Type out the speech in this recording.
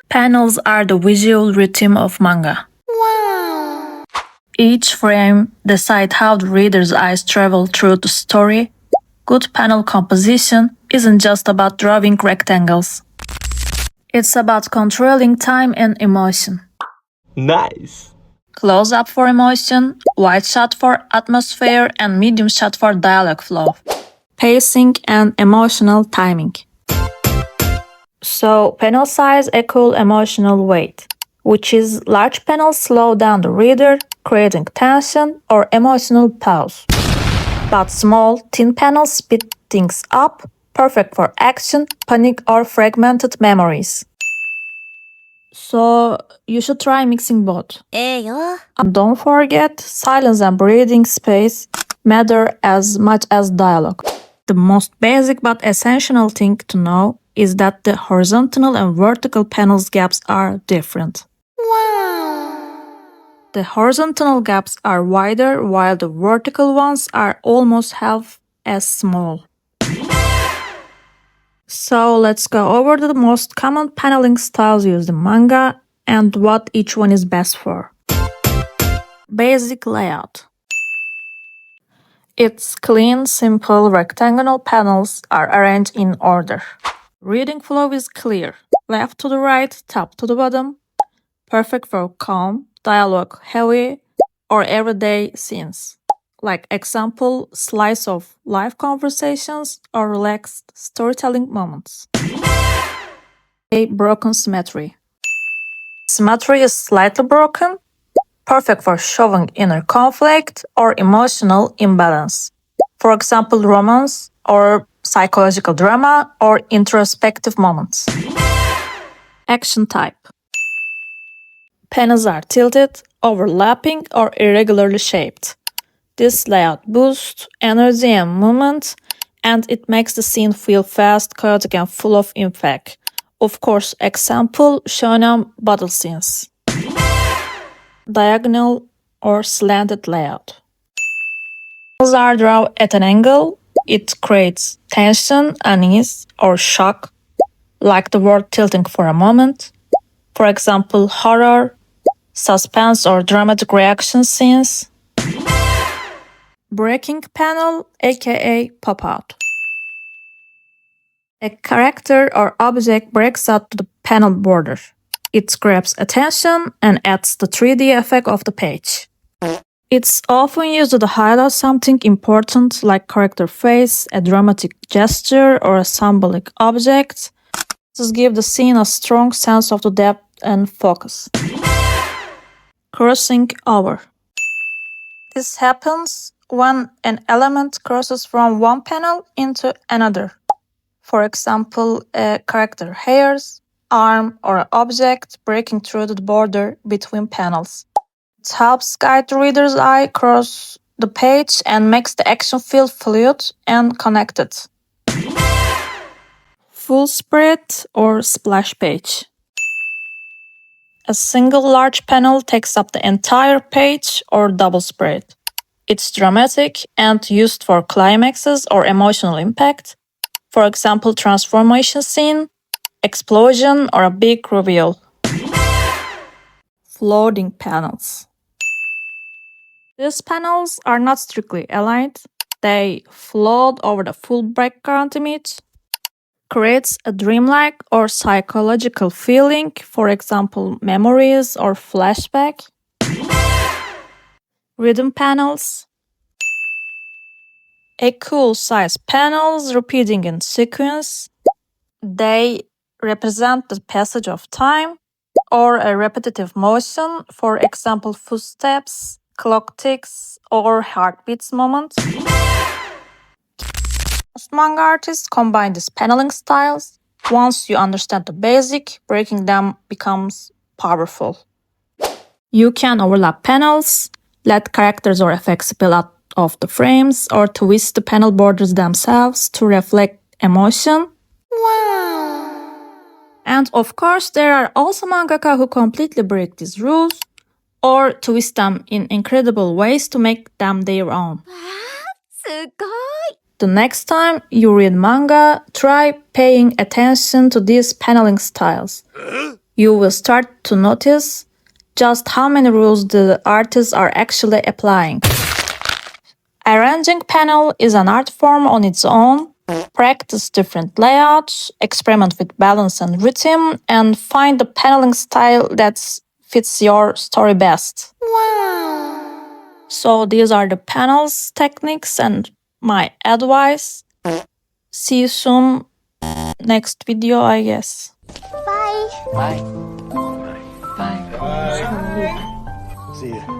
Panels are the visual rhythm of manga. Wow. Each frame decides how the reader's eyes travel through the story. Good panel composition isn't just about drawing rectangles. It's about controlling time and emotion. Nice. Close-up for emotion, wide shot for atmosphere, and medium shot for dialogue flow. Pacing and emotional timing. So, panel size equal emotional weight, which is large panels slow down the reader, creating tension or emotional pause. But small, thin panels speed things up, perfect for action, panic, or fragmented memories. So, you should try mixing both. And don't forget, silence and breathing space matter as much as dialogue. The most basic but essential thing to know is that the horizontal and vertical panels gaps are different. Wow. The horizontal gaps are wider while the vertical ones are almost half as small. So let's go over the most common paneling styles used in manga and what each one is best for. Basic layout. Its clean, simple, rectangular panels are arranged in order. Reading flow is clear, left to the right, top to the bottom, perfect for calm, dialogue-heavy, or everyday scenes. Like example, slice of live conversations or relaxed storytelling moments. A broken symmetry. Symmetry is slightly broken, perfect for showing inner conflict or emotional imbalance. For example, romance or psychological drama or introspective moments. Action type. Panels are tilted, overlapping, or irregularly shaped. This layout boosts energy and movement, and it makes the scene feel fast, chaotic, and full of impact. Of course, example, shonen battle scenes. Diagonal or slanted layout. Panels are drawn at an angle. It creates tension, unease, or shock, like the word tilting for a moment. For example, horror, suspense, or dramatic reaction scenes. Breaking panel, aka pop-out. A character or object breaks out to the panel border. It grabs attention and adds the 3D effect of the page. It's often used to highlight something important like character face, a dramatic gesture, or a symbolic object. This gives the scene a strong sense of the depth and focus. Crossing over. This happens when an element crosses from one panel into another. For example, a character hairs, arm, or an object breaking through the border between panels. It helps guide the reader's eye across the page and makes the action feel fluid and connected. Full spread or splash page. A single large panel takes up the entire page or double spread. It's dramatic and used for climaxes or emotional impact. For example, transformation scene, explosion, or a big reveal. Floating panels. These panels are not strictly aligned. They float over the full background image. Creates a dreamlike or psychological feeling, for example, memories or flashback. Rhythm panels. Equal size panels repeating in sequence. They represent the passage of time or a repetitive motion, for example, footsteps, clock ticks, or heartbeats moments. Most manga artists combine these paneling styles. Once you understand the basic, breaking them becomes powerful. You can overlap panels, let characters or effects spill out of the frames, or twist the panel borders themselves to reflect emotion. Wow. And of course, there are also mangaka who completely break these rules or twist them in incredible ways to make them their own. The next time you read manga, try paying attention to these paneling styles. You will start to notice just how many rules the artists are actually applying. Arranging panel is an art form on its own. Practice different layouts, experiment with balance and rhythm, and find the paneling style that fits your story best. Wow. So these are the panels techniques and my advice. See you soon. Next video, I guess. Bye. Bye. Bye. See ya.